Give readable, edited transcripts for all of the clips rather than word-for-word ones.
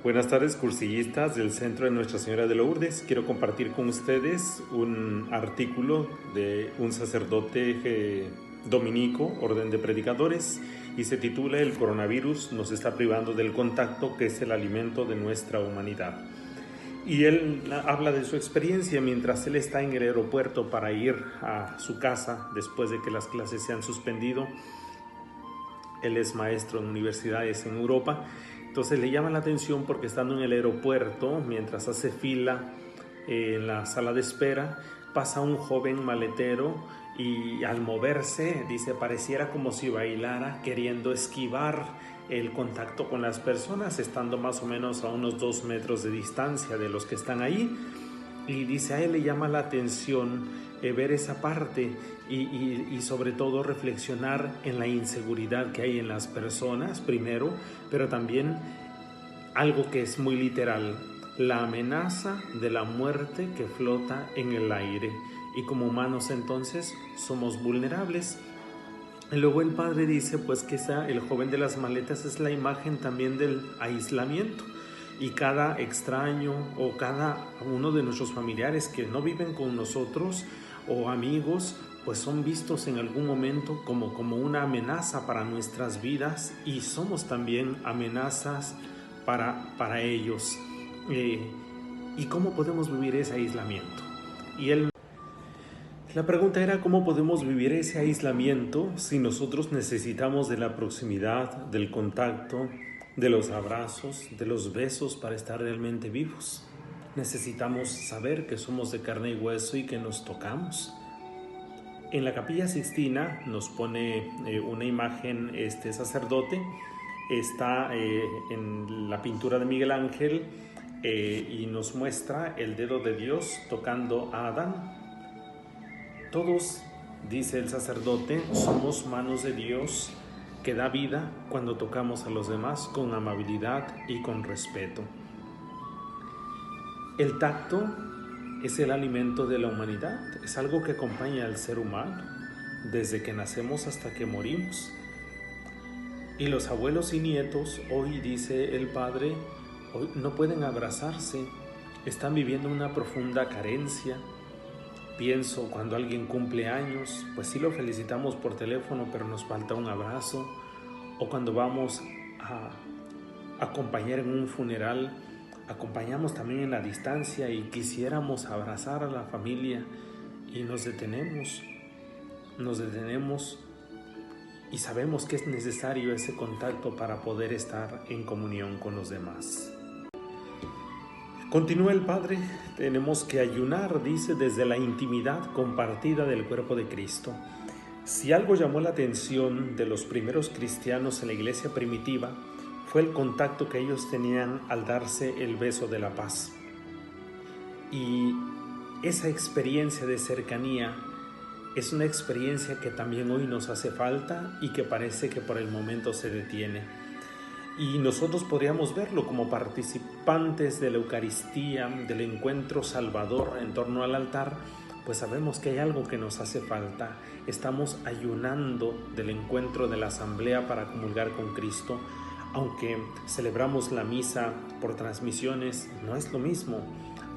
Buenas tardes, cursillistas del Centro de Nuestra Señora de Lourdes. Quiero compartir con ustedes un artículo de un sacerdote dominico, orden de predicadores, y se titula "El coronavirus nos está privando del contacto que es el alimento de nuestra humanidad". Y él habla de su experiencia mientras él está en el aeropuerto para ir a su casa después de que las clases se han suspendido. Él es maestro en universidades en Europa. Entonces le llama la atención porque estando en el aeropuerto, mientras hace fila en la sala de espera, pasa un joven maletero y al moverse, dice, pareciera como si bailara, queriendo esquivar el contacto con las personas, estando más o menos a unos 2 metros de distancia de los que están ahí. Y dice, a él le llama la atención ver esa parte y sobre todo reflexionar en la inseguridad que hay en las personas primero, pero también algo que es muy literal, la amenaza de la muerte que flota en el aire, y como humanos entonces somos vulnerables. Y luego el padre dice pues que el joven de las maletas es la imagen también del aislamiento, y cada extraño o cada uno de nuestros familiares que no viven con nosotros o amigos pues son vistos en algún momento como una amenaza para nuestras vidas, y somos también amenazas para ellos. ¿Y cómo podemos vivir ese aislamiento? La pregunta era cómo podemos vivir ese aislamiento si nosotros necesitamos de la proximidad, del contacto, de los abrazos, de los besos para estar realmente vivos. Necesitamos saber que somos de carne y hueso y que nos tocamos. En la Capilla Sixtina nos pone una imagen este sacerdote. Está en la pintura de Miguel Ángel y nos muestra el dedo de Dios tocando a Adán. Todos, dice el sacerdote, somos manos de Dios que da vida cuando tocamos a los demás con amabilidad y con respeto. El tacto es el alimento de la humanidad, es algo que acompaña al ser humano desde que nacemos hasta que morimos. Y los abuelos y nietos, hoy dice el padre, hoy no pueden abrazarse, están viviendo una profunda carencia. Pienso cuando alguien cumple años, pues sí lo felicitamos por teléfono, pero nos falta un abrazo. O cuando vamos a acompañar en un funeral, acompañamos también en la distancia y quisiéramos abrazar a la familia y nos detenemos y sabemos que es necesario ese contacto para poder estar en comunión con los demás. Continúa el padre, tenemos que ayunar, dice, desde la intimidad compartida del cuerpo de Cristo. Si algo llamó la atención de los primeros cristianos en la iglesia primitiva, fue el contacto que ellos tenían al darse el beso de la paz. Y esa experiencia de cercanía es una experiencia que también hoy nos hace falta y que parece que por el momento se detiene. Y nosotros podríamos verlo como participantes de la Eucaristía, del encuentro salvador en torno al altar, pues sabemos que hay algo que nos hace falta. Estamos ayunando del encuentro de la asamblea para comulgar con Cristo. Aunque celebramos la misa por transmisiones, no es lo mismo.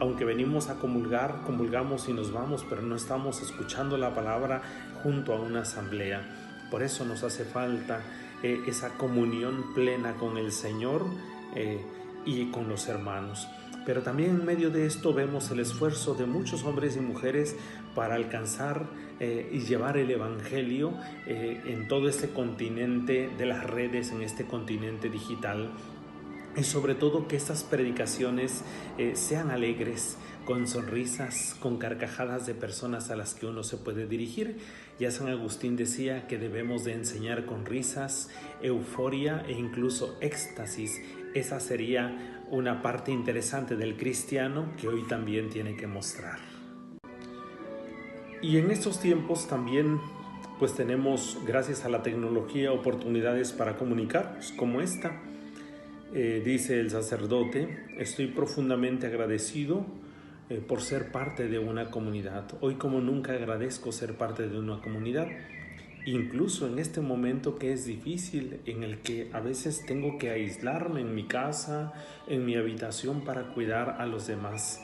Aunque venimos a comulgar, comulgamos y nos vamos, pero no estamos escuchando la palabra junto a una asamblea. Por eso nos hace falta esa comunión plena con el Señor y con los hermanos. Pero también en medio de esto vemos el esfuerzo de muchos hombres y mujeres para alcanzar y llevar el Evangelio en todo este continente de las redes, en este continente digital. Y sobre todo que estas predicaciones sean alegres, con sonrisas, con carcajadas de personas a las que uno se puede dirigir. Ya San Agustín decía que debemos de enseñar con risas, euforia e incluso éxtasis. Esa sería una parte interesante del cristiano que hoy también tiene que mostrar. Y en estos tiempos también pues tenemos, gracias a la tecnología, oportunidades para comunicarnos como esta. Dice el sacerdote, estoy profundamente agradecido por ser parte de una comunidad. Hoy como nunca agradezco ser parte de una comunidad. incluso en este momento que es difícil, en el que a veces tengo que aislarme en mi casa, en mi habitación para cuidar a los demás.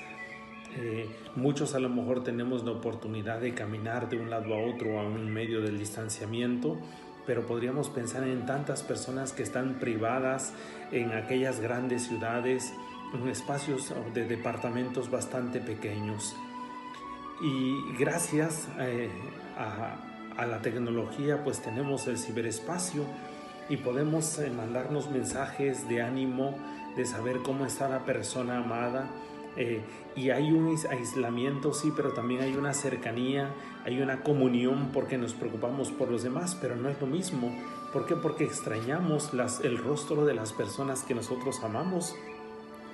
Muchos a lo mejor tenemos la oportunidad de caminar de un lado a otro en medio del distanciamiento, pero podríamos pensar en tantas personas que están privadas en aquellas grandes ciudades, en espacios de departamentos bastante pequeños. Y gracias a la tecnología pues tenemos el ciberespacio y podemos mandarnos mensajes de ánimo, de saber cómo está la persona amada. Y hay un aislamiento, sí, pero también hay una cercanía, hay una comunión porque nos preocupamos por los demás, pero no es lo mismo. ¿Por qué? Porque extrañamos el rostro de las personas que nosotros amamos.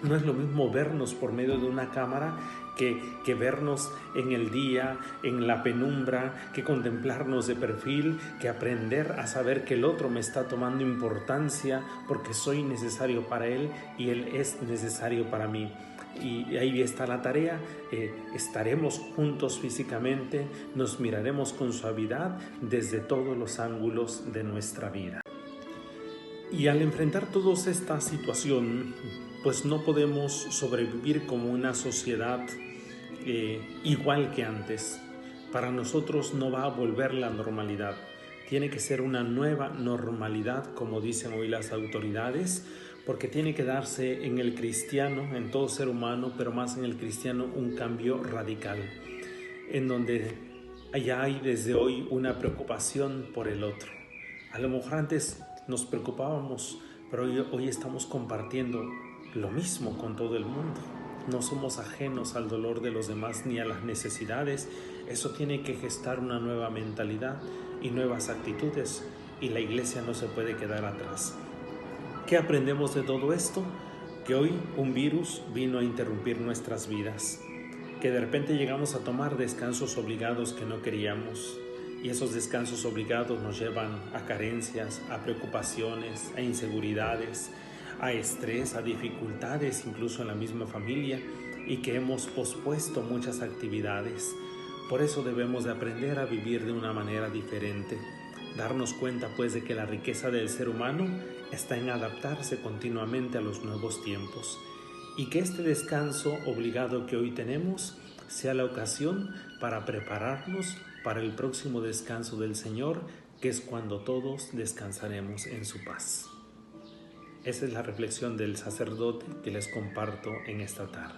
No es lo mismo vernos por medio de una cámara que vernos en el día, en la penumbra, que contemplarnos de perfil, que aprender a saber que el otro me está tomando importancia porque soy necesario para él y él es necesario para mí. Y ahí está la tarea, estaremos juntos físicamente, nos miraremos con suavidad desde todos los ángulos de nuestra vida. Y al enfrentar toda esta situación, pues no podemos sobrevivir como una sociedad igual que antes. Para nosotros no va a volver la normalidad. Tiene que ser una nueva normalidad, como dicen hoy las autoridades, porque tiene que darse en el cristiano, en todo ser humano, pero más en el cristiano, un cambio radical, en donde ya hay desde hoy una preocupación por el otro. A lo mejor antes nos preocupábamos, pero hoy estamos compartiendo lo mismo con todo el mundo. No somos ajenos al dolor de los demás ni a las necesidades. Eso tiene que gestar una nueva mentalidad y nuevas actitudes, y la iglesia no se puede quedar atrás. ¿Qué aprendemos de todo esto? Que hoy un virus vino a interrumpir nuestras vidas, que de repente llegamos a tomar descansos obligados que no queríamos, y esos descansos obligados nos llevan a carencias, a preocupaciones, a inseguridades, a estrés, a dificultades incluso en la misma familia, y que hemos pospuesto muchas actividades. Por eso debemos de aprender a vivir de una manera diferente, darnos cuenta pues de que la riqueza del ser humano está en adaptarse continuamente a los nuevos tiempos, y que este descanso obligado que hoy tenemos sea la ocasión para prepararnos para el próximo descanso del Señor, que es cuando todos descansaremos en su paz. Esa es la reflexión del sacerdote que les comparto en esta tarde.